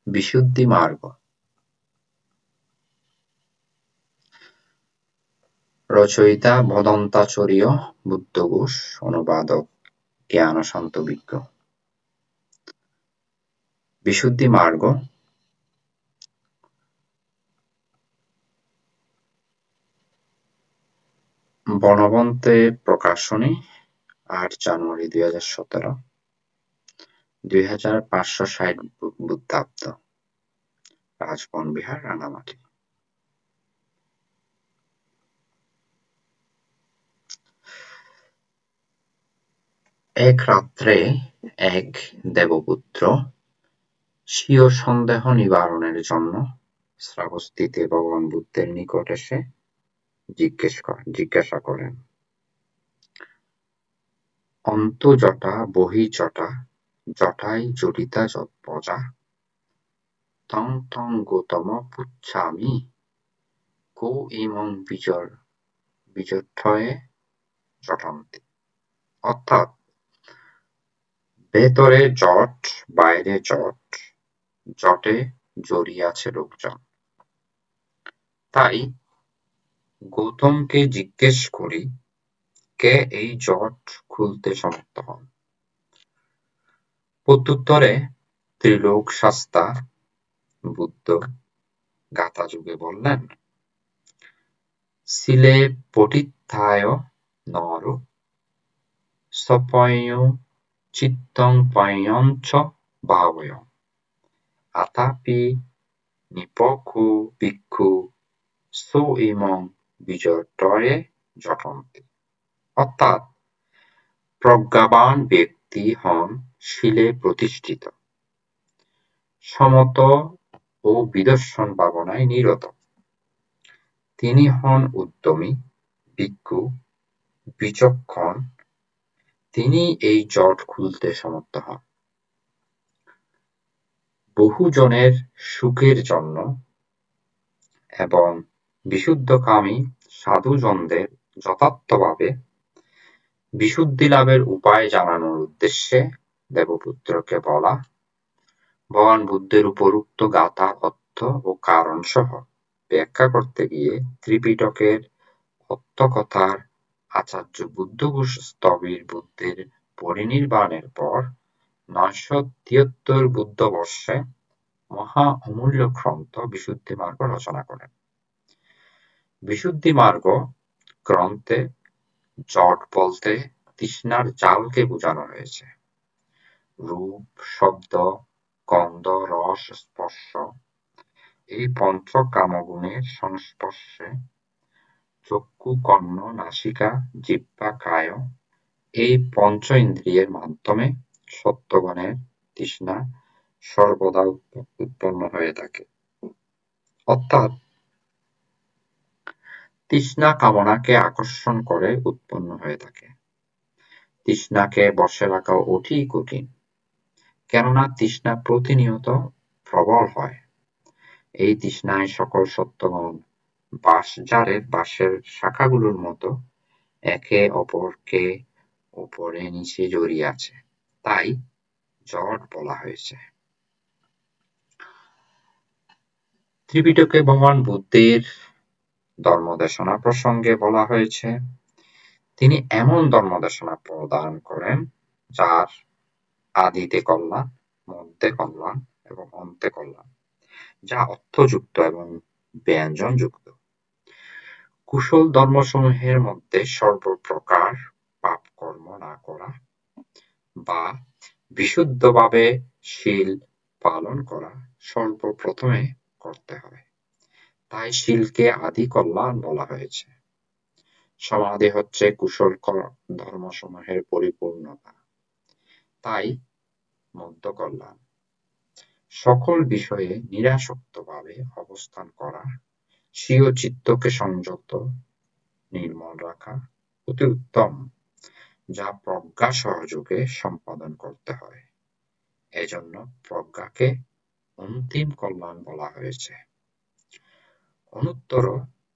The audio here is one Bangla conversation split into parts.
বিশুদ্ধি মার্গ। রচয়িতা ভদন্তাচার্য বুদ্ধঘোষ, অনুবাদক জ্ঞানশান্ত বিজ্ঞ। বিশুদ্ধি মার্গ বনবন্তে প্রকাশনী ৮ জানুয়ারি ২০১৭, ২৫৬০ বঙ্গাব্দ, রাজবন বিহার, রাঙামাটি। এক রাত্রে এক দেবপুত্র স্বীয় সন্দেহ নিবারণের জন্য শ্রাবস্তিতে ভগবান বুদ্ধের নিকট এসে জিজ্ঞাসা করেন, অন্তঃজটা বহিঃজটা জটায় জটিতা প্রজা তং তং গৌতম পুচ্ছামি কো ইমং বিজঠয়ে জটন্তি। অর্থাৎ ভেতরে জট বাইরে জট, জটে জড়িয়াছে লোকজন। তাই গৌতমকে জিজ্ঞেস করি, কে এই জট খুলতে সমর্থ হন? প্রত্যুত্তরে ত্রিলোক শাস্তা বুদ্ধ গাথাযুগে বললেন, শিলে পঠিত্থায় নর সপয়ং চিত্তং পয়ঞ্চ ভাবয় আতাপি নিপকো ভিক্ষু সো ইমং বিজটয়ে জটন্তি। অর্থাৎ প্রজ্ঞাবান ব্যক্তি হন শিলে প্রতিষ্ঠিত, সমত ও বিদর্শন ভাবনায় নিরত। তিনি হন উদ্যমী, ভিক্ষু, বিচক্ষণ। তিনি এই জট খুলতে সমর্থ হন। বহুজনের সুখের জন্য এবং বিশুদ্ধকামী সাধুজনদের যথার্থভাবে বিশুদ্ধি লাভের উপায় জানানোর উদ্দেশ্যে দেবপুত্রকে বলা ভগবান বুদ্ধের উপরোক্ত গাথার অর্থ ও কারণ সহ ব্যাখ্যা করতে গিয়ে ত্রিপিটকের অর্থকথার আচার্য বুদ্ধঘোষ স্থবির বুদ্ধের পরিনির্বাণের পর ৯৭৩ বুদ্ধবর্ষে মহা অমূল্য গ্রন্থ বিশুদ্ধি মার্গ রচনা করেন। বিশুদ্ধি মার্গ গ্রন্থে জট বলতে তৃষ্ণার জালকে বোঝানো হয়েছে। রূপ, শব্দ, গন্ধ, রস, স্পর্শ এই পঞ্চ কামগুণের সংস্পর্শে চক্ষু, কর্ণ, নাসিকা, জিহ্বা, কায় এই পঞ্চ ইন্দ্রিয়ের মাধ্যমে সত্ত্বগুণের তৃষ্ণা সর্বদা উৎপন্ন হয়ে থাকে। অর্থাৎ তৃষ্ণা কামনাকে আকর্ষণ করে উৎপন্ন হয়ে থাকে। তৃষ্ণাকে বশে রাখা অতি কঠিন, কেননা তৃষ্ণা প্রতিনিয়ত প্রবল হয়। এই তৃষ্ণায় সকল সত্ত্বগুণ বাঁশঝাড়ের বাঁশের শাখাগুলোর মতো একে অপরকে উপরে নিচে জড়িয়ে আছে, তাই জট বলা হয়েছে। ত্রিপিটকে ভগবান বুদ্ধের ধর্মদেশনা প্রসঙ্গে বলা হয়েছে, তিনি এমন ধর্মদেশনা প্রদান করেন যার আদিতে কল্যাণ, মধ্যে কল্যাণ এবং অন্তে কল্যাণ, যা অর্থযুক্ত এবং ব্যঞ্জনযুক্ত। কুশল ধর্মসমূহের মধ্যে সর্বপ্রকার পাপ কর্ম না করা বা বিশুদ্ধভাবে শীল পালন করা সর্বপ্রথমে করতে হয়। তাই শীলকে আদি কল্যাণ বলা হয়েছে। সমাধি হচ্ছে কুশল ধর্মসমূহের পরিপূর্ণতা, তাই মধ্য কল্যাণ। সকল বিষয়ে নিরাসক্তভাবে অবস্থান করা, স্বীয় চিত্তকে সংযত নির্মল রাখা অতি উত্তম, যা প্রজ্ঞা সহযোগে সম্পাদন করতে হয়। এজন্য প্রজ্ঞাকে অন্তিম কল্যাণ বলা হয়েছে। অনুত্তর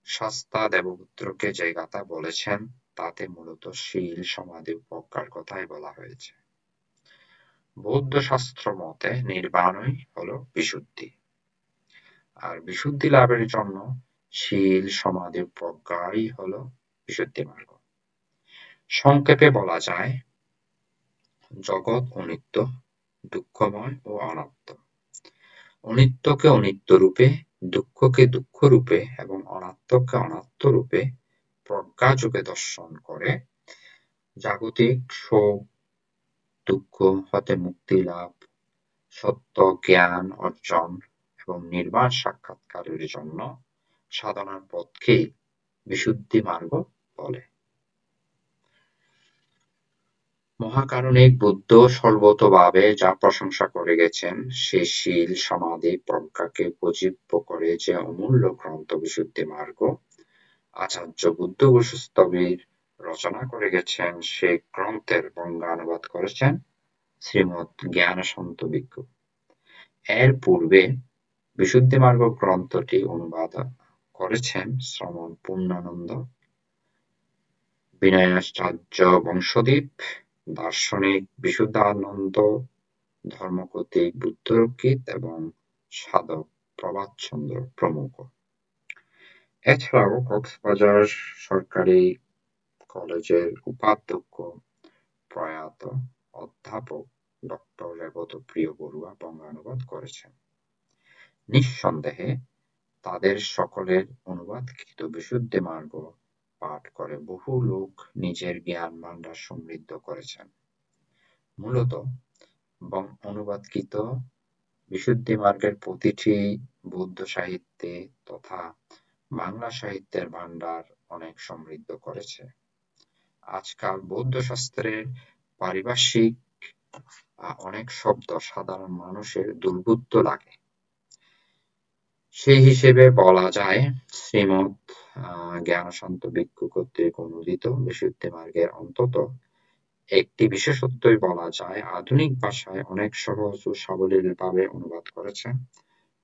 শাস্তা দেবপুত্রকে যে গাথা বলেছেন তাতে মূলত শীল, সমাধি ও প্রজ্ঞার কথাই বলা হয়েছে। বৌদ্ধ শাস্ত্র মতে নির্বাণই হল বিশুদ্ধি, আর বিশুদ্ধি লাভের জন্য শীল সমাধি প্রজ্ঞাই হল বিশুদ্ধি মার্গ। সংক্ষেপে বলা যায়, জগৎ অনিত্য, দুঃখময় ও অনাত্ম। অনিত্যকে অনিত্য রূপে, দুঃখকে দুঃখ রূপে এবং অনাত্মকে অনাত্ম রূপে প্রজ্ঞাযোগে দর্শন করে জাগতিক শোক দুঃখ হতে মুক্তি লাভ, সত্য জ্ঞান অর্জন এবং নির্বাণ সাক্ষাৎকারের জন্য সাধনার পথকেই বিশুদ্ধি মার্গ বলে। মহাকারণিক বুদ্ধ সর্বতোভাবে যা প্রশংসা করে গেছেন, সে শীল সমাধি প্রজ্ঞাকে উপজীব্য করে যে অমূল্য গ্রন্থ বিশুদ্ধি মার্গ আচার্য বুদ্ধ ঘোষস্তবীর রচনা করে গেছেন, সে গ্রন্থের বঙ্গানুবাদ করেছেন শ্রীমৎ জ্ঞানসন্ত ভিক্ষু। এর পূর্বে বিশুদ্ধি মার্গ গ্রন্থটি অনুবাদ করেছেন শ্রমণ পূর্ণানন্দ, বিনয়াচার্য বংশদীপ, দার্শনিক বিশুদ্ধানন্দ, ধর্মকতিক বুদ্ধরক্ষিত এবং সাধক প্রভাতচন্দ্র প্রমুখ। এছাড়াও কক্সবাজার সরকারি কলেজের উপাধ্যক্ষ প্রয়াত অধ্যাপক ডক্টর রেবতপ্রিয় বড়ুয়া বঙ্গানুবাদ করেছেন। নিঃসন্দেহে তাদের সকলের অনুবাদকৃত বিশুদ্ধি মার্গ পাঠ করে বহু লোক নিজের জ্ঞান ভাণ্ডার সমৃদ্ধ করেছেন। মূলত অনুবাদকৃত বিশুদ্ধি মার্গের প্রতিটি বৌদ্ধ সাহিত্যে তথা বাংলা সাহিত্যের ভাণ্ডার অনেক সমৃদ্ধ করেছে। আজকাল বৌদ্ধ শাস্ত্রের পারিভাষিক অনেক শব্দ সাধারণ মানুষের দুর্বোধ্য লাগে। সেই হিসেবে বলা যায়, শ্রীমৎ জ্ঞানসন্ত ভিক্ষু কর্তৃক অনুদিত বিশুদ্ধি মার্গের অন্তত একটি বিশেষত্বই বলা যায়, আধুনিক ভাষায় অনেক সহজ ও সাবলীলভাবে অনুবাদ করেছেন,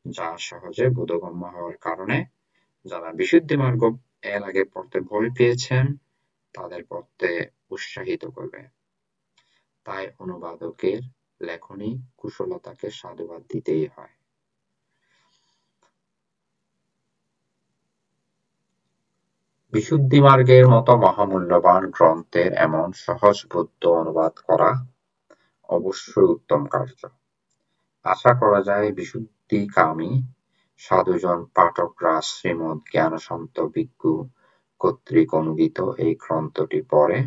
যা সহজে বোধগম্য হওয়ার কারণে যারা বিশুদ্ধি মার্গ এর আগে পড়তে ভয় পেয়েছেন তাদের পড়তে উৎসাহিত করবে। তাই অনুবাদকের লেখনী কুশলতাকে সাধুবাদ দিতেই হয়। বিশুদ্ধি মার্গের মতো মহামূল্যবান গ্রন্থের এমন সহজবোধ্য অনুবাদ করা অবশ্যই উত্তম কার্য। আশা করা যায় বিশুদ্ধিকামী সাধুজন পাঠকরা শ্রীমৎ জ্ঞানসন্ত ভিক্ষু কর্তৃক অনুদিত এই গ্রন্থটি পড়ে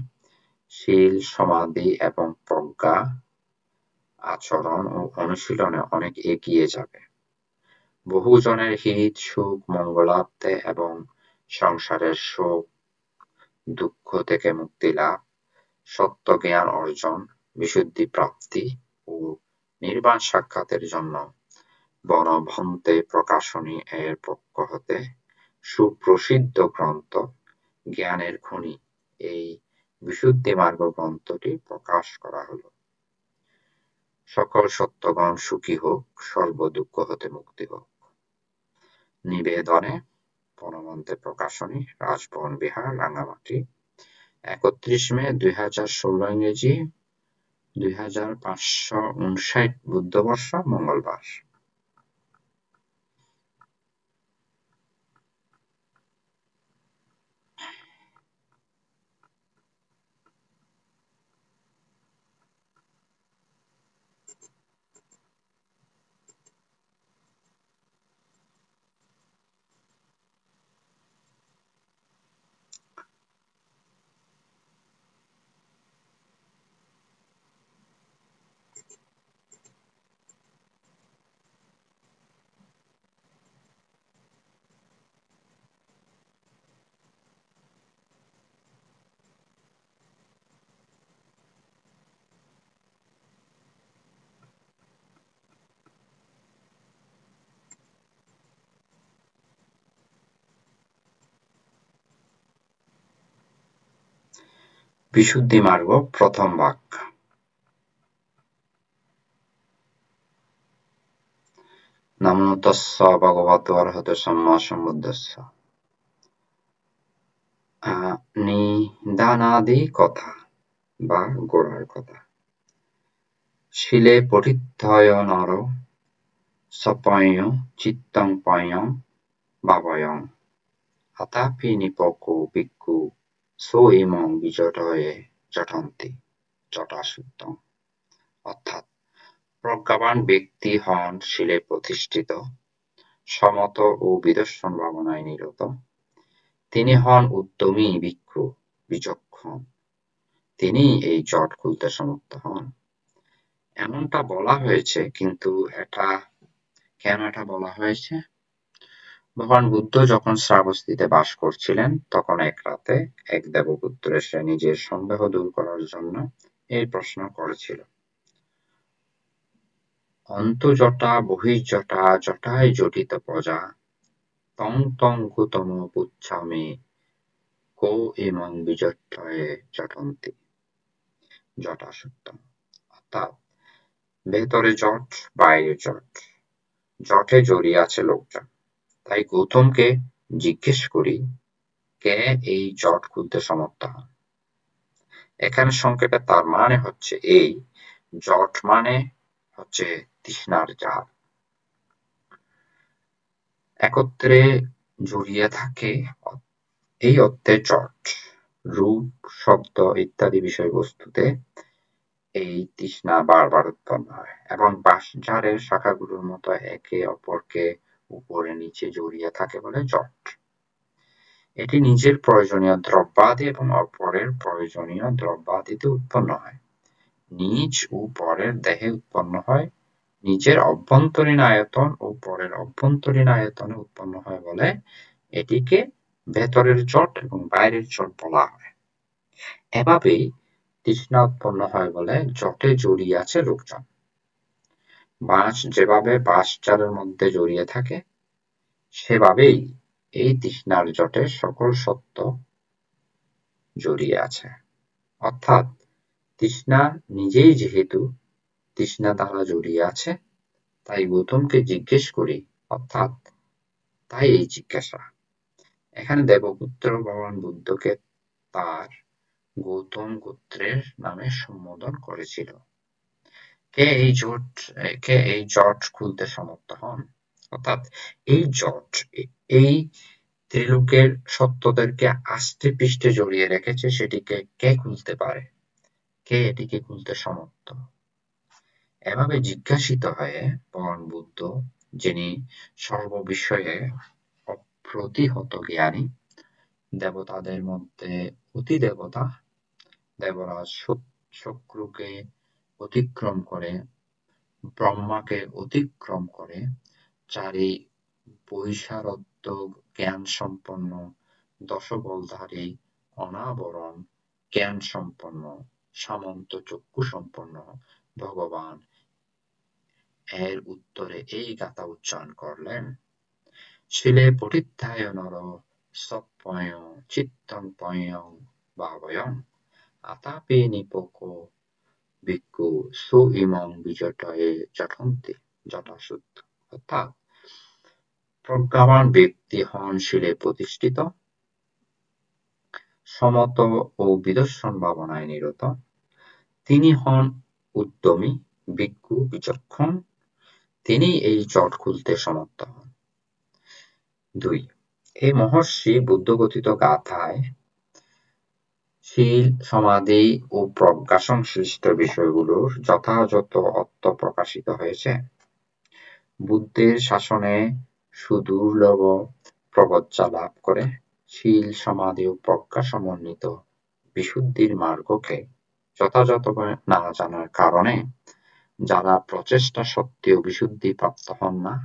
শীল সমাধি এবং প্রজ্ঞা আচরণ ও অনুশীলনে অনেক এগিয়ে যাবে। বহুজনের হিত সুখ মঙ্গলার্থে এবং সংসারের শোক দুঃখ থেকে মুক্তি লাভ, সত্য জ্ঞান অর্জন, বিশুদ্ধি প্রাপ্তি ও নির্বাণ সাক্ষাতের জন্য বনভন্তে প্রকাশনী এর পক্ষ হতে সুপ্রসিদ্ধ গ্রন্থ জ্ঞানের খনি এই বিশুদ্ধি মার্গ গ্রন্থটি প্রকাশ করা হল। সকল সত্যগণ সুখী হোক, সর্ব দুঃখ হতে মুক্তি হোক। নিবেদনে বনভন্তে প্রকাশনী, রাজভবন বিহার, রাঙ্গামাটি, 31 মে 2016 ইংরেজি, 2559 বুদ্ধবর্ষ, মঙ্গলবার। বিশুদ্ধি মার্গ প্রথম ভাগ। নমো তস্য ভগবতো অরহতো সম্মা সম্বুদ্ধস্য। নিদানাদি কথা বা গোড়ার কথা। শিলে পঠিত্থয় নর সপয় চিত্তং পয়ং ভাবয়ং আতাপি নিপকো ভিক্ষু সো ইমং বিজটয়ে জঠন্তি জটাসুত্তম। অর্থাৎ প্রজ্ঞাবান ব্যক্তি হন শিলে প্রতিষ্ঠিত, সমত ও বিদর্শন ভাবনায় নিরত। তিনি হন উদ্যমী ভিক্ষু, বিচক্ষণ। তিনি এই জট খুলতে সমর্থ হন। এমনটা বলা হয়েছে, কিন্তু কেন এটা বলা হয়েছে? ভগবান বুদ্ধ যখন শ্রাবস্তিতে বাস করছিলেন, তখন এক রাতে এক দেবপুত্র এসে নিজের সন্দেহ দূর করার জন্য এই প্রশ্ন করেছিল। অন্তর্জটা বহির্জটা জটায় জটিত প্রজা তং তং গুতম পুচ্ছামি কো ইমং বিজট্টয়ে জটন্তি জটাসুত্তম। অর্থাৎ ভেতরে জট, বাইরে জট, জটে জড়িয়ে আছে লোকজন। তাই গৌতমকে জিজ্ঞেস করি, কে এই জট খুলতে সমর্থ হন? এখানে সংক্ষেপে তার মানে হচ্ছে এই, জট মানে হচ্ছে তৃষ্ণার জাল, একত্রে জড়িয়ে থাকে, এই অর্থে জট। রূপ, শব্দ ইত্যাদি বিষয়বস্তুতে এই তৃষ্ণা বারবার উৎপন্ন হয় এবং বাঁশঝাড়ের শাখাগুলোর মতো একে অপরকে উপরে নিচে জড়িয়ে থাকে বলে জট। এটি নিজের প্রয়োজনীয় দ্রব্যাদি এবং অপরের প্রয়োজনীয় দ্রব্যাদিতে উৎপন্ন হয়। নিজ ও পরের দেহে উৎপন্ন হয়, নিজের অভ্যন্তরীণ আয়তন ও পরের অভ্যন্তরীণ আয়তনে উৎপন্ন হয় বলে এটিকে ভেতরের জট এবং বাইরের জট বলা হয়। এভাবেই তৃষ্ণা উৎপন্ন হয় বলে জটে জড়িয়ে আছে লোকজন। বাঁশ যেভাবে বাঁশঝাড়ের মধ্যে জড়িয়ে থাকে, সেভাবেই এই তৃষ্ণার জটে সকল সত্য জড়িয়ে আছে। অর্থাৎ তৃষ্ণা নিজেই যেহেতু তৃষ্ণা দ্বারা জড়িয়ে আছে, তাই গৌতমকে জিজ্ঞেস করি, অর্থাৎ তাই এই জিজ্ঞাসা। এখানে দেবপুত্র ভগবান বুদ্ধকে তার গৌতম গোত্রের নামে সম্বোধন করেছিল। কে এই জট খুলতে সমর্থ হন? অর্থাৎ এই ত্রিলোকের সত্যদেরকে আষ্টে পৃষ্ঠে জড়িয়ে রেখেছে, সেটিকে কে খুলতে পারে? কে এটিকে খুলতে সমর্থ? এভাবে জিজ্ঞাসিত হয়ে ভগবান বুদ্ধ, যিনি সর্ববিষয়ে অপ্রতিহত জ্ঞানী, দেবতাদের মধ্যে অতিদেবতা, দেবরাজ শক্রুকে অতিক্রম করে, ব্রহ্মাকে অতিক্রম করে, চারি বৈশারদ্য জ্ঞান সম্পন্ন, দশবলধারী, অনাবরণ জ্ঞান সম্পন্ন, সামন্ত চক্ষু সম্পন্ন ভগবান এর উত্তরে এই গাথা উচ্চারণ করলেন। শিলে পঠিত্থায় নর সপয় চিত্তং পয়ং ভাবয়ং আতাপি নিপকো ভিক্ষু সু ইমং বিজটয়ে জঠন্তি জটাসুত্ত। অর্থাৎ প্রজ্ঞাবান ব্যক্তি হন শিলে প্রতিষ্ঠিত, সমত ও বিদর্শন ভাবনায় নিরত। তিনি হন উদ্যমী ভিক্ষু, বিচক্ষণ। তিনি এই জট খুলতে সমর্থ হন। 2. এই মহর্ষি বুদ্ধকথিত গাথায় শীল, সমাধি ও প্রজ্ঞা সংশ্লিষ্ট বিষয়গুলোর যথাযথ অর্থ প্রকাশিত হয়েছে। বুদ্ধের শাসনে সুদুর্লভ প্রবজ্জা লাভ করে শীল, সমাধি ও প্রজ্ঞা সমন্বিত বিশুদ্ধির মার্গকে যথাযথভাবে না জানার কারণে যারা প্রচেষ্টা সত্ত্বেও বিশুদ্ধি প্রাপ্ত হন না,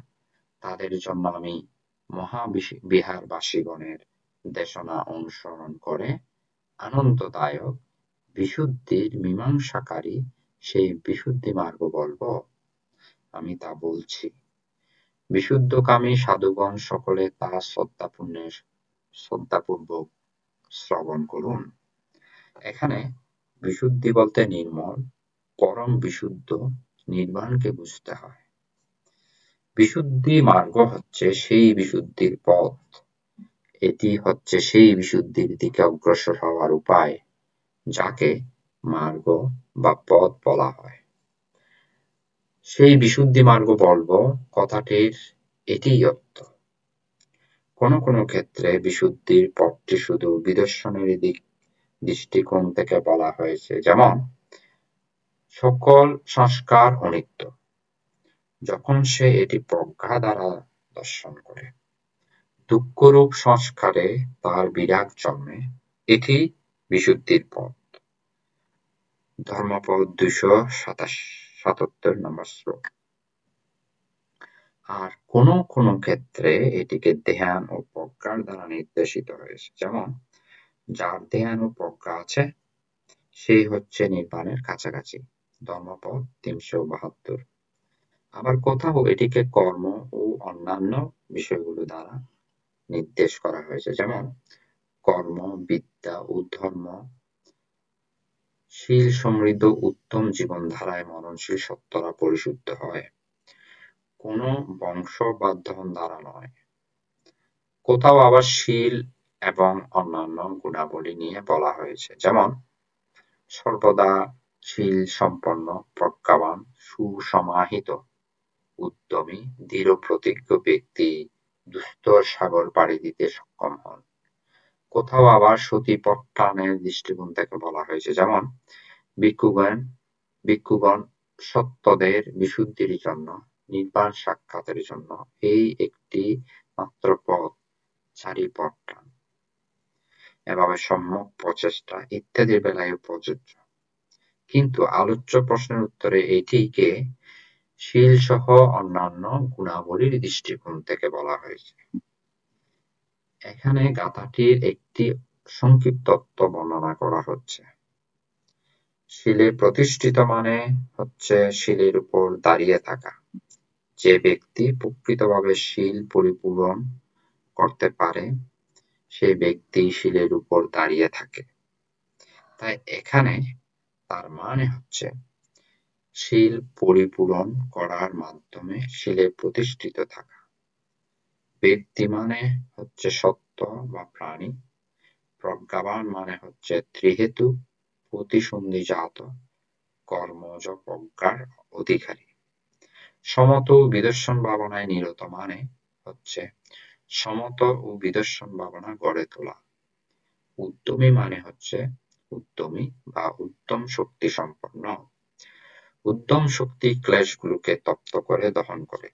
তাদের জন্য আমি মহাবিহারবাসীগণের দেশনা অনুসরণ করে আনন্দদায়ক বিশুদ্ধির মীমাংসাকারী সেই বিশুদ্ধি মার্গ বলব। আমি তা বলছি। বিশুদ্ধকামী সাধুগণ সকলে তা শ্রদ্ধাপূর্বক শ্রবণ করুন। এখানে বিশুদ্ধি বলতে নির্মল, পরম বিশুদ্ধ নির্বাণকে বুঝতে হয়। বিশুদ্ধি মার্গ হচ্ছে সেই বিশুদ্ধির পথ। এটি হচ্ছে সেই বিশুদ্ধির দিকে অগ্রসর হওয়ার উপায়, যাকে মার্গ বা পথ বলা হয়। সেই বিশুদ্ধি মার্গ বলবো কথাটির এটিই অর্থ। কোনো কোনো ক্ষেত্রে বিশুদ্ধির পথটি শুধু বিদর্শনের দৃষ্টিকোণ থেকে বলা হয়েছে, যেমন সকল সংস্কার অনিত্য, যখন সে এটি প্রজ্ঞা দ্বারা দর্শন করে। দুঃখরূপ সংস্কারে তার বিরাগ জন্মে, এটি বিশুদ্ধির পথ। ধর্মপদ 277 নম্বর শ্লোক। আর কোনো কোনো ক্ষেত্রে এটিকে ধ্যান ও প্রজ্ঞার দ্বারা নির্দেশিত হয়েছে, যেমন যার ধ্যান ও প্রজ্ঞা আছে সেই হচ্ছে নির্বাণের কাছাকাছি। ধর্মপদ 372। আবার কোথাও এটিকে কর্ম ও অন্যান্য বিষয়গুলো দ্বারা নির্দেশ করা হয়েছে, যেমন কর্ম, বিদ্যা ও ধর্ম শীল সমৃদ্ধ উত্তম জীবনধারায় মননশীল সত্ত্বরা পরিশুদ্ধ হয়, কোনো বংশ বা ধন দ্বারা নয়। কোথাও আবার শীল এবং অন্যান্য গুণাবলী নিয়ে বলা হয়েছে, যেমন সর্বদা শীল সম্পন্ন, প্রজ্ঞাবান, সুসমাহিত, উদ্যমী, দৃঢ় প্রতিজ্ঞ ব্যক্তি দুস্তর সাগর পাড়ি দিতে সক্ষম হন। কোথাও আবার সতীপট্টানের দৃষ্টিকোণ থেকে বলা হয়েছে, যেমন ভিক্ষুগণ সত্ত্বদের বিশুদ্ধির জন্য, নির্বাণ সাক্ষাতের জন্য এই একটি মাত্র পথ চারিপট্টান। এভাবে সম্যক প্রচেষ্টা ইত্যাদির বেলায় প্রযোজ্য। কিন্তু আলোচ্য প্রশ্নের উত্তরে এটিকে শীল সহ অন্যান্য গুণাবলীর দৃষ্টিকোণ থেকে বলা হয়েছে। এখানে গাথাটির একটি সংক্ষিপ্ত তত্ত্ব বর্ণনা করা হচ্ছে। শীলে প্রতিষ্ঠিত মানে হচ্ছে শীলের উপর দাঁড়িয়ে থাকা। যে ব্যক্তি প্রকৃতভাবে শীল পরিপূরণ করতে পারে সে ব্যক্তি শীলের উপর দাঁড়িয়ে থাকে। তাই এখানে তার মানে হচ্ছে শীল পরিপূরণ করার মাধ্যমে শীলে প্রতিষ্ঠিত থাকা। ব্যক্তি মানে হচ্ছে সত্য বা প্রাণী, প্রজ্ঞাবান মানে হচ্ছে ত্রিহেতু প্রতিসন্ধিজাত কর্মজ প্রজ্ঞার অধিকারী। সমত ও বিদর্শন ভাবনায় নিরত মানে হচ্ছে সমত ও বিদর্শন ভাবনা গড়ে তোলা। উদ্যমী মানে হচ্ছে উদ্যমী বা উত্তম শক্তি সম্পন্ন। উদ্যম শক্তি ক্লেশগুলোকে তপ্ত করে দহন করে।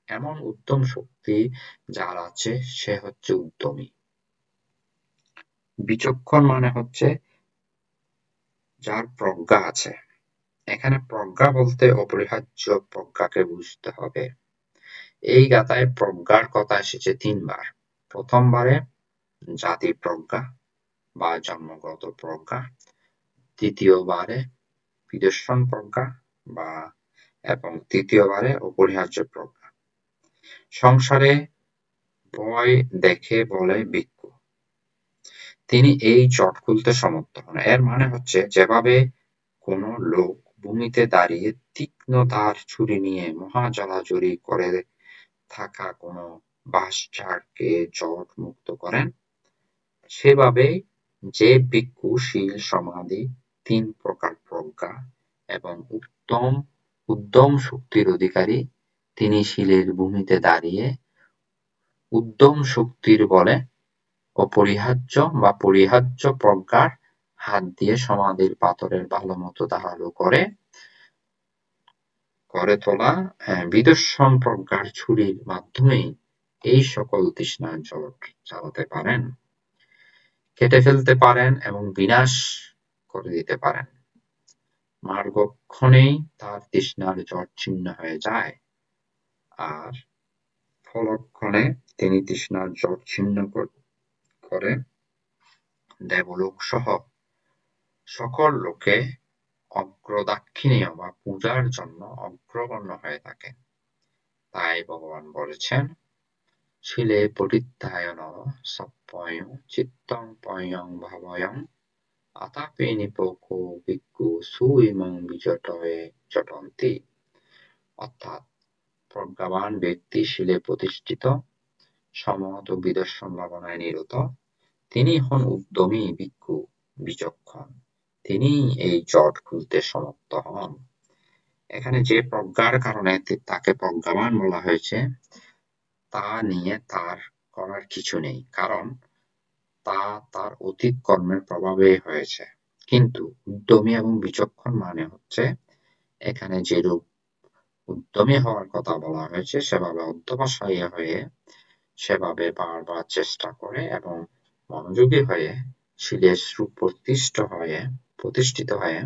এমন উত্তম শক্তি যার আছে সে হচ্ছে উদ্যমী। বিচক্ষণ মানে হচ্ছে যার প্রজ্ঞা আছে। এখানে প্রজ্ঞা বলতে অপরিহার্য প্রজ্ঞাকে বুঝতে হবে। এই গাথায় প্রজ্ঞার কথা এসেছে 3 বার। প্রথমবারে জাতি প্রজ্ঞা বা জন্মগত প্রজ্ঞা, দ্বিতীয়বারে বিদর্শন প্রজ্ঞা বা এবং তৃতীয়বারে অপরিহার্য প্রজ্ঞা। সংসারে ভয় দেখে বলে ভিক্ষু, তিনি এই জট খুলতে সমর্থ হন। এর মানে হচ্ছে যেভাবে কোনো লোক ভূমিতে দাঁড়িয়ে তীক্ষ্ণ ধার ছুরি নিয়ে মহাজলাজলি করে থাকা কোনো বাঁশঝাড়কে জট মুক্ত করেন, সেভাবে যে ভিক্ষু শীল, সমাধি, 3 প্রকার প্রজ্ঞা এবং উদ্যম শক্তির অধিকারী, তিনি শীলের ভূমিতে দাঁড়িয়ে উদ্যম শক্তির বলে অপরিহার্য বা পরিহার্য প্রজ্ঞার হাত দিয়ে সমাধির পাথরের ভালোমতো ধারালো করে তোলা বিদর্শন প্রজ্ঞার ছুরির মাধ্যমেই এই সকল তৃষ্ণার জট জ্বালাতে পারেন, কেটে ফেলতে পারেন এবং বিনাশ করে দিতে পারেন। মার্গক্ষণেই তার তৃষ্ণার জট ছিন্ন হয়ে যায়, আর ফলক্ষণে তিনি তৃষ্ণার জট ছিন্ন করে দেবলোক সহ সকল লোকে অগ্রদাক্ষিণীয় বা পূজার জন্য অগ্রগণ্য হয়ে থাকেন। তাই ভগবান বলেছেন, শীলে পরিত্রায়ণ সপ্পয়ং চিত্তং পয়ং ভাবয়ং আতাপে নিপোকো ভিক্ষু সুইমং বিজটয়ে চটন্তি। অর্থাৎ প্রজ্ঞাবান ব্যক্তি শীলে প্রতিষ্ঠিত, সমত ও বিদর্শন ভাবনায় নিরত, তিনি হন উদ্যমী ভিক্ষু, বিচক্ষণ, তিনি এই জট খুলতে সমর্থ হন। এখানে যে প্রজ্ঞার কারণে তাকে প্রজ্ঞাবান বলা হয়েছে তা নিয়ে তার করার কিছু নেই, কারণ তা তার অতীত কর্মের প্রভাবেই হয়েছে। কিন্তু উদ্যমী এবং বিচক্ষণ মানে হচ্ছে এখানে যেরূপ উদ্যমী হওয়ার কথা বলা হয়েছে সেভাবে অধ্যবসায়ী হয়ে সেভাবে বারবার চেষ্টা করে এবং মনোযোগী হয়ে শীলে প্রতিষ্ঠিত হয়ে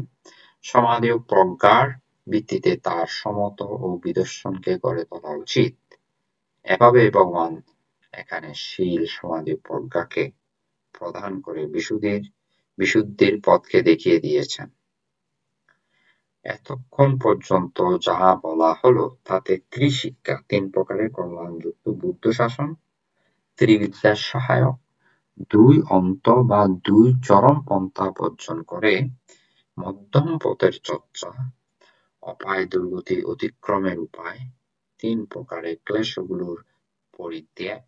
সমাধি ও প্রজ্ঞার ভিত্তিতে তার সমত ও বিদর্শনকে গড়ে তোলা উচিত। এভাবে ভগবান এখানে শীল সমাধি প্রজ্ঞাকে প্রদান করে বিশুদ্ধির পথকে দেখিয়ে দিয়েছেন। এতক্ষণ পর্যন্ত যা বলা হলো তাতে ত্রিশিক্ষা, 3 প্রকারের কল্যাণযুক্ত বুদ্ধ শাসন, ত্রিবিদ্যার সহায়ক, 2 অন্ত বা 2 চরম পন্থা বর্জন করে মধ্যম পথের চর্চা, অপায় দুর্গতি অতিক্রমের উপায়, 3 প্রকারের ক্লেশগুলোর পরিত্যাগ,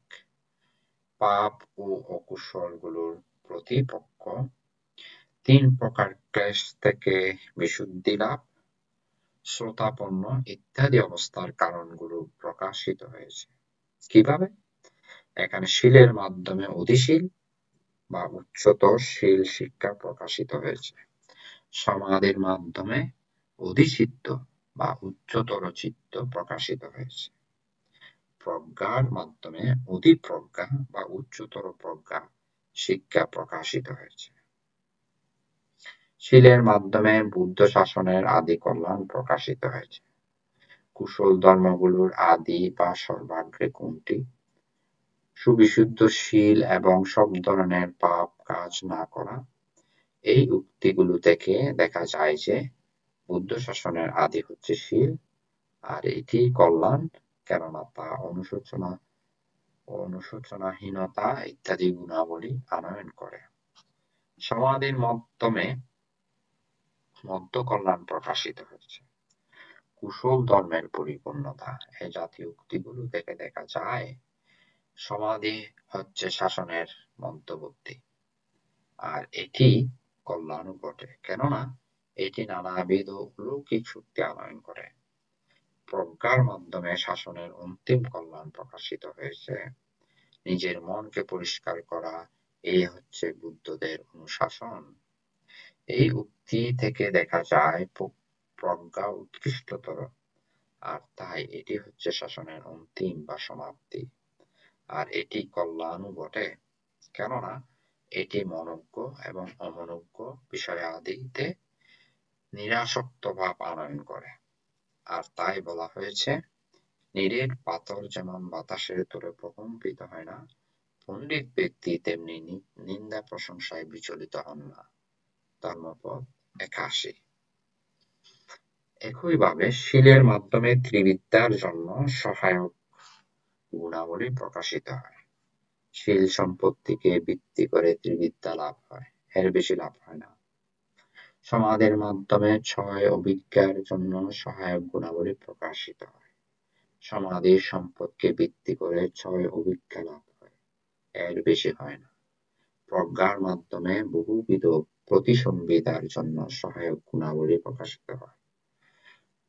পাপ ও অকুশলগুলোর প্রতিপক্ষ, 3 প্রকার ক্লেশ থেকে বিশুদ্ধি লাভ, শ্রোতাপন্ন ইত্যাদি অবস্থার কারণগুলো প্রকাশিত হয়েছে। কিভাবে? এখানে শীলের মাধ্যমে অধিশীল বা উচ্চতর শীল শিক্ষা প্রকাশিত হয়েছে। সমাধির মাধ্যমে অধিচিত্ত বা উচ্চতর চিত্ত প্রকাশিত হয়েছে। প্রজ্ঞার মাধ্যমে অধিপ্রজ্ঞা বা উচ্চতর প্রজ্ঞা শিক্ষা প্রকাশিত হয়েছে। শীলের মাধ্যমে বুদ্ধ শাসনের আদি কল্যাণ প্রকাশিত হয়েছে। কুশল ধর্মগুলোর আদি বা সর্বাগ্রে কোনটি? সুবিশুদ্ধ শীল এবং সব ধরনের পাপ কাজ না করা। এই উক্তিগুলো থেকে দেখা যায় যে বুদ্ধ শাসনের আদি হচ্ছে শীল, আর এটি কল্যাণ, কেননা তা অনুশোচনাহীনতা ইত্যাদি গুণাবলী আনয়ন করে। সমাধির মাধ্যমে মধ্য কল্যাণ প্রকাশিত হয়েছে। কুশল ধর্মের পরিপূর্ণতা, এ জাতীয় উক্তিগুলো থেকে দেখা যায় সমাধি হচ্ছে শাসনের মধ্যবর্তী, আর এটি কল্যাণও বটে, কেননা এটি নানাবিধ অলৌকিক শক্তি আনয়ন করে। প্রজ্ঞার মাধ্যমে শাসনের অন্তিম কল্যাণ প্রকাশিত হয়েছে। নিজের মনকে পরিষ্কার করা, এই হচ্ছে বুদ্ধদের অনুশাসন। এই উক্তি থেকে দেখা যায় প্রজ্ঞা উৎকৃষ্টতর, আর তাই এটি হচ্ছে শাসনের অন্তিম বা সমাপ্তি, আর এটি কল্যাণও বটে, কেননা এটি মনজ্ঞ এবং অমনজ্ঞ বিষয়াদিতে নিরাসক্ত ভাব আনয়ন করে। আর তাই বলা হয়েছে, নিরেট পাথর যেমন বাতাসের তোড়ে প্রকম্পিত হয় না, পণ্ডিত ব্যক্তি তেমনি নিন্দা প্রশংসায় বিচলিত হন না। ধর্মপদ 81। একইভাবে শীলের মাধ্যমে ত্রিবিদ্যার জন্য সহায়ক গুণাবলী প্রকাশিত হয়। শীল সম্পত্তিকে ভিত্তি করে ত্রিবিদ্যা লাভ হয়, এর বেশি লাভ হয় না। সমাধির মাধ্যমে 6 অভিজ্ঞার জন্য সহায়ক গুণাবলী প্রকাশিত হয়। সমাধির সম্পদকে ভিত্তি করে 6 অভিজ্ঞা লাভ হয়, এর বেশি হয় না। প্রজ্ঞার মাধ্যমে বহুবিধ প্রতিসংবিদার জন্য সহায়ক গুণাবলী প্রকাশিত হয়।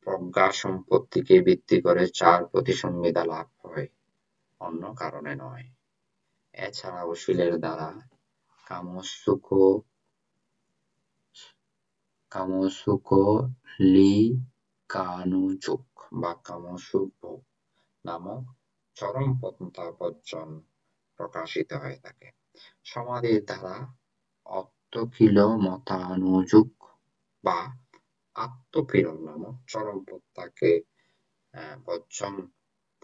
প্রজ্ঞা সম্পত্তিকে ভিত্তি করে 4 প্রতিসংবিদা লাভ হয়, অন্য কারণে নয়। এছাড়াও শীলের দ্বারা কামসুখ লিকানুযোগ বা কামসুখ ভোগ নামক চরম পন্থা বর্জন প্রকাশিত হয়ে থাকে। সমাধির দ্বারা অত্তকিলমতানুযোগ বা আত্মপীড়ন নামক চরম পন্থাকে বর্জন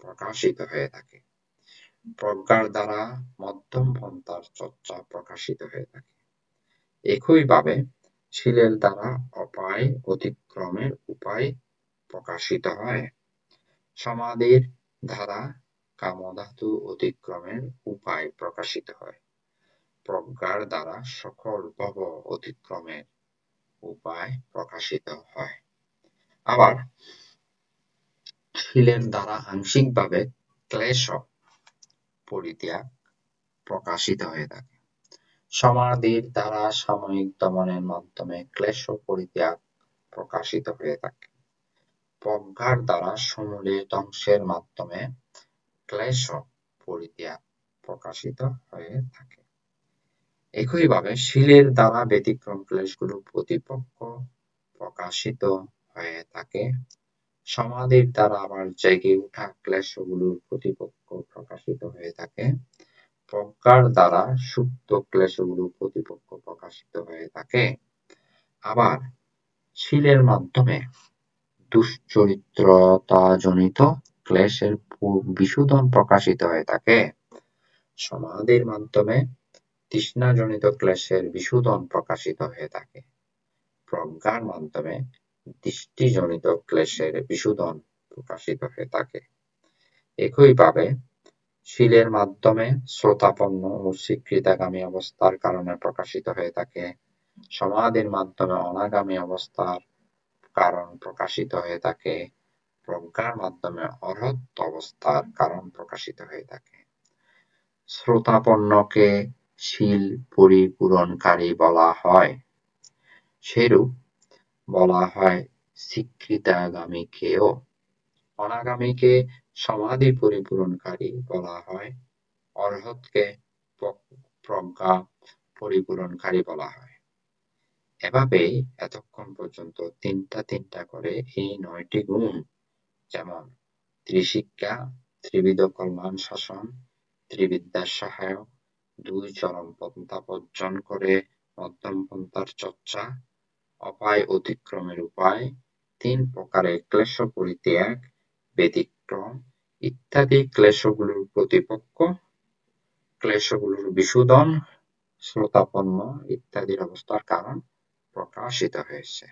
প্রকাশিত হয়ে থাকে। প্রজ্ঞার দ্বারা মধ্যম পন্থার চর্চা প্রকাশিত হয়ে থাকে। একইভাবে শীলের দ্বারা অপায় অতিক্রমের উপায় প্রকাশিত হয়। সমাধির দ্বারা কামধাতু অতিক্রমের উপায় প্রকাশিত হয়। প্রজ্ঞার দ্বারা সকল ভব অতিক্রমের উপায় প্রকাশিত হয়। আবার শীলের দ্বারা আংশিকভাবে ক্লেশ পরিত্যাগ প্রকাশিত হয়ে থাকে। সমাধির দ্বারা সাময়িক দমনের মাধ্যমে ক্লেশ পরিত্যাগ প্রকাশিত হয়ে থাকে। প্রজ্ঞার দ্বারা সমূলে ধ্বংসের মাধ্যমে ক্লেশ পরিত্যাগ প্রকাশিত হয়ে থাকে। একইভাবে শীলের দ্বারা ব্যতিক্রম ক্লেশগুলো প্রতিপক্ষ প্রকাশিত হয়ে থাকে। সমাধির দ্বারা আবার জেগে ওঠা ক্লেশগুলোর প্রতিপক্ষ প্রকাশিত হয়ে থাকে। প্রজ্ঞার দ্বারা সুপ্ত ক্লেশগুলো প্রতিপক্ষ প্রকাশিত হয়ে থাকে। আবার শীলের মাধ্যমে দুশ্চরিত্রতাজনিত ক্লেশের বিশোধন প্রকাশিত হয়ে থাকে। সমাধির মাধ্যমে তৃষ্ণাজনিত ক্লেশের বিশোধন প্রকাশিত হয়ে থাকে। প্রজ্ঞার মাধ্যমে দৃষ্টিজনিত ক্লেশের বিশোধন প্রকাশিত হয়ে থাকে। একইভাবে শীলের মাধ্যমে শ্রোতাপন্ন ও স্বীকৃতাগামী অবস্থার কারণে প্রকাশিত হয়ে থাকে। সমাধির মাধ্যমে অনাগামী অবস্থার কারণ প্রকাশিত হয়ে থাকে। প্রজ্ঞার মাধ্যমে অরহত অবস্থার কারণ প্রকাশিত হয়ে থাকে। শ্রোতাপন্নকে শীল পরিপূরণকারী বলা হয়। সেরূপ বলা হয় স্বীকৃতাগামীকেও। অনাগামীকে সমাধি পরিপূরণকারী বলা হয়। অরহতকে প্রজ্ঞা পরিপূরণকারী বলা হয়। এভাবেই এতক্ষণ পর্যন্ত তিনটা করে এই 9টি গুণ, যেমন ত্রিশিক্ষা, ত্রিবিধ কল্যাণ শাসন, ত্রিবিদ্যার সহায়ক, 2 চরম পন্থা বর্জন করে মধ্যম পন্থার চর্চা, অপায় অতিক্রমের উপায়, 3 প্রকারের ক্লেশ পরিত্যাগ, ব্যতিক্রম ইত্যাদি ক্লেশগুলোর প্রতিপক্ষ, ক্লেশগুলোর বিশোধন, শ্রোতাপন্ন ইত্যাদির অবস্থার কারণ প্রকাশিত হয়েছে।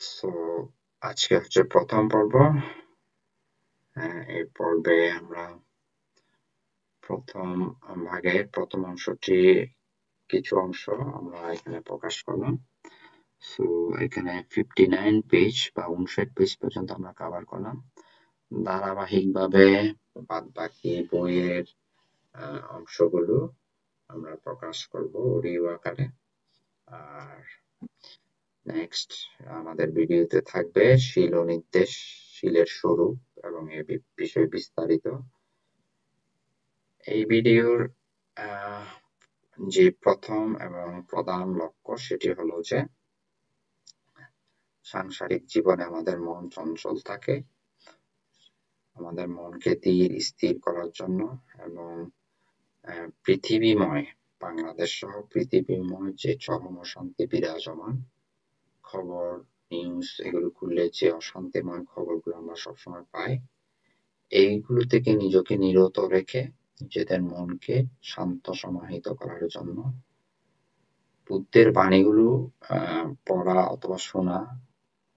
সো আজকে হচ্ছে প্রথম পর্ব। এই পর্বে আমরা প্রথম ভাগের প্রথম অংশটি কিছু অংশ আমরা এখানে প্রকাশ করলাম। সো এখানে 59 পেজ বা 59 পেজ পর্যন্ত আমরা কভার করলাম। ধারাবাহিকভাবে বাদবাকি বইয়ের অংশগুলো আমরা প্রকাশ করব অডিও আকারে। আর নেক্সট আমাদের ভিডিওতে থাকবে শীল ও নির্দেশ, শীলের স্বরূপ এবং এ বিষয়ে বিস্তারিত। এই ভিডিওর যে প্রথম এবং প্রধান লক্ষ্য সেটি হলো যে সাংসারিক জীবনে আমাদের মন চঞ্চল থাকে, আমাদের মনকে স্থির করার জন্য এবং পৃথিবীময়, বাংলাদেশ সহ পৃথিবীময় যে চরম অশান্তি বিরাজমান, খবর নিউজ এগুলো খুললে যে অশান্তিময় খবরগুলো আমরা সবসময় পাই, এইগুলো থেকে নিজেকে নিরত রেখে নিজেদের মনকে শান্ত সমাহিত করার জন্য বুদ্ধের বাণীগুলো পড়া অথবা শোনা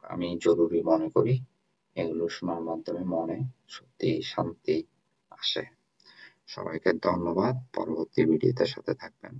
আমি জরুরি মনে করি। এগুলো শোনার মাধ্যমে মনে সত্যি শান্তি আসে। সবাইকে ধন্যবাদ। পরবর্তী ভিডিওতে সাথে থাকবেন।